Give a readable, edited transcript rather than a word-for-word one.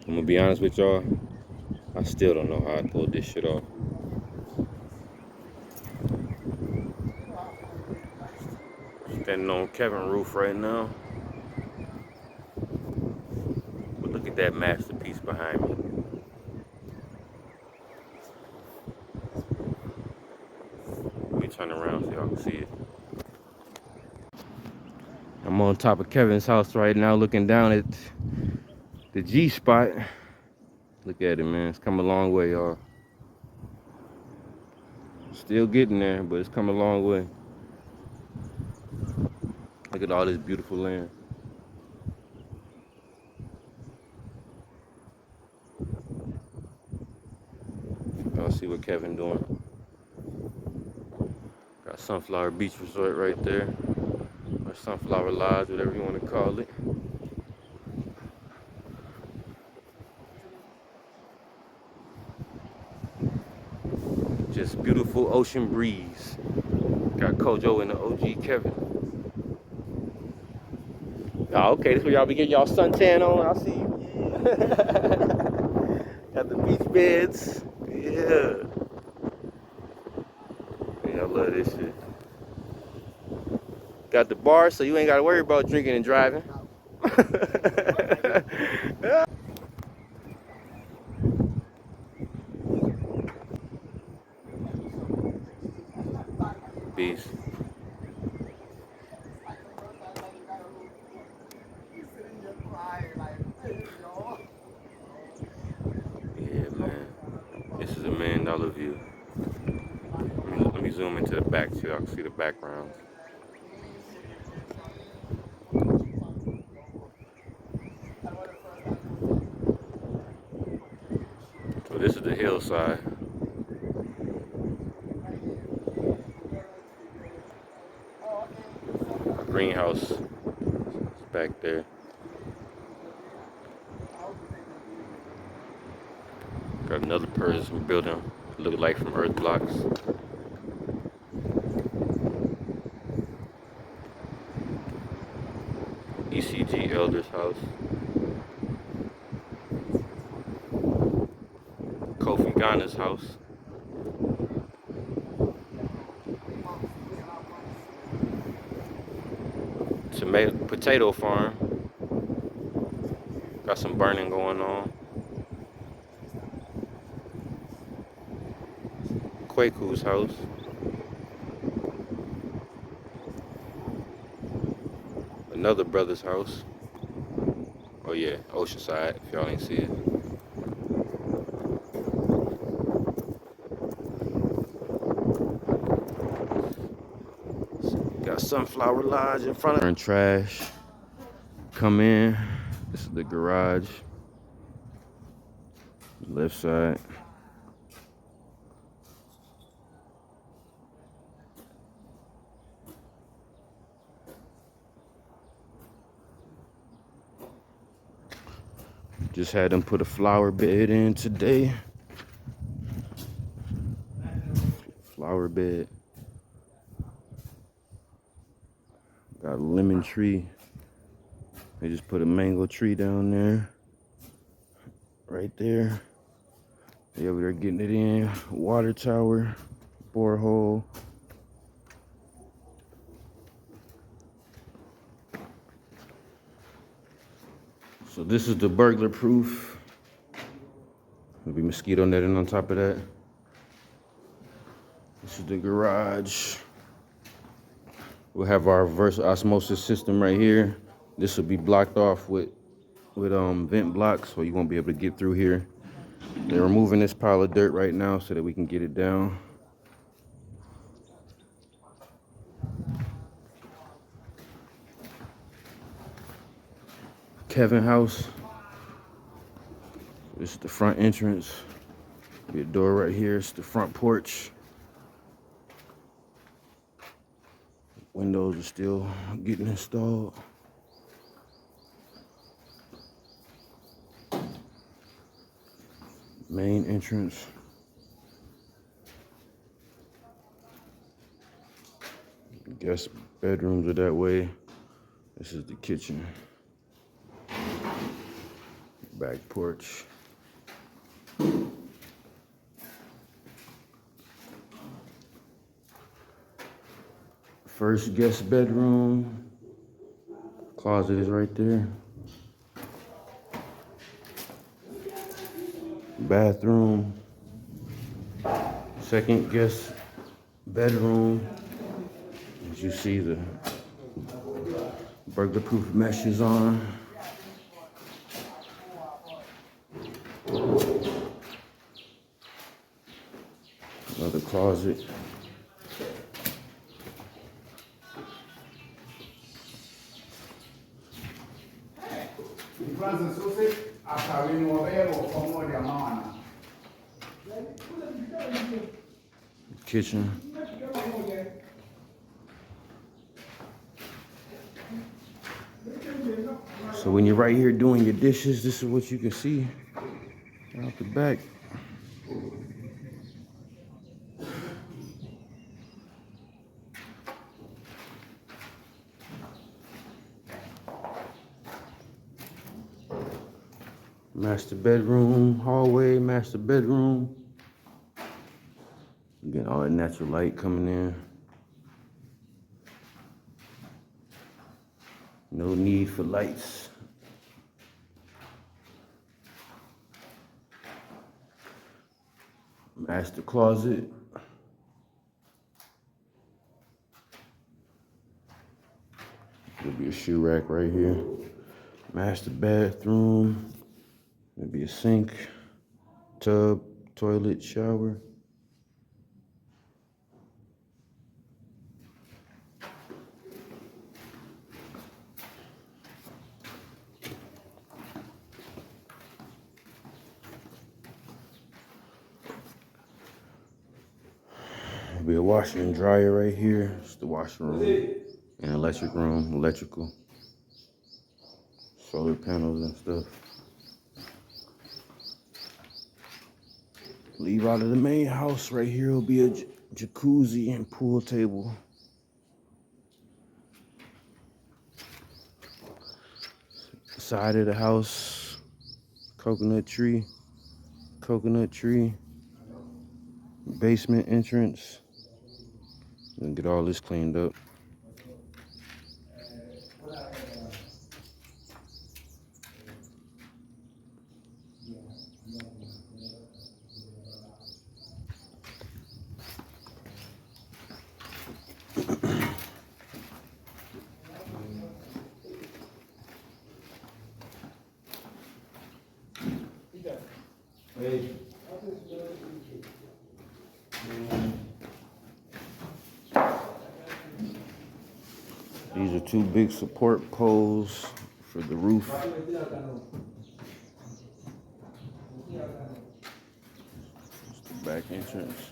I'm gonna be honest with y'all, I still don't know how I pulled this shit off. Standing on Kevin roof right now. But look at that masterpiece behind me. Let me turn around so y'all can see it. I'm on top of Kevin's house right now looking down at the G spot. Look at it, man. It's come a long way, y'all. Still getting there, but it's come a long way. Look at all this beautiful land. Y'all see what Kevin doing. Got Sunflower Beach Resort right there. Or Sunflower Lodge, whatever you want to call it. Just beautiful ocean breeze. Got Kojo and the OG Kevin. Oh, okay, this is where y'all be getting y'all suntan on. I see you. Got the beach beds. Yeah. Yeah, I love this shit. Got the bar, so you ain't gotta worry about drinking and driving. Beast. Yeah, man. This is $1 million view. Let me zoom into the back so y'all can see the background. So this is the hillside. A greenhouse is back there. Got another person building, look like from earth blocks. ECG Elder's house. Kofi Ghana's house. Potato farm. Got some burning going on. Kweku's house. Another brother's house. Oh yeah, Oceanside, if y'all ain't see it. Got Sunflower Lodge in front of it. Trash. Come in. This is the garage. Left side. Just had them put a flower bed in today. Flower bed. Got a lemon tree. They just put a mango tree down there. Right there. They over there getting it in. Water tower. Borehole. So this is the burglar proof. There'll be mosquito netting on top of that. This is the garage. We'll have our reverse osmosis system right here. This will be blocked off with vent blocks, so you won't be able to get through here. They're removing this pile of dirt right now so that we can get it down. Kevin house. This is the front entrance. Be a door right here. It's the front porch. Windows are still getting installed. Main entrance. Guest bedrooms are that way. This is the kitchen. Back porch. First guest bedroom. Closet is right there. Bathroom. Second guest bedroom. As you see, the burglar-proof mesh is on. Another closet. Kitchen. So when you're right here doing your dishes, this is what you can see out the back. Master bedroom, hallway, master bedroom. You get all that natural light coming in. No need for lights. Master closet. There'll be a shoe rack right here. Master bathroom. There'll be a sink, tub, toilet, shower. There'll be a washer and dryer right here. It's the washroom and electric room, electrical, solar panels and stuff. Leave out of the main house right here will be a jacuzzi and pool table. Side of the house, coconut tree, basement entrance. And get all this cleaned up. These are two big support poles for the roof. It's the back entrance.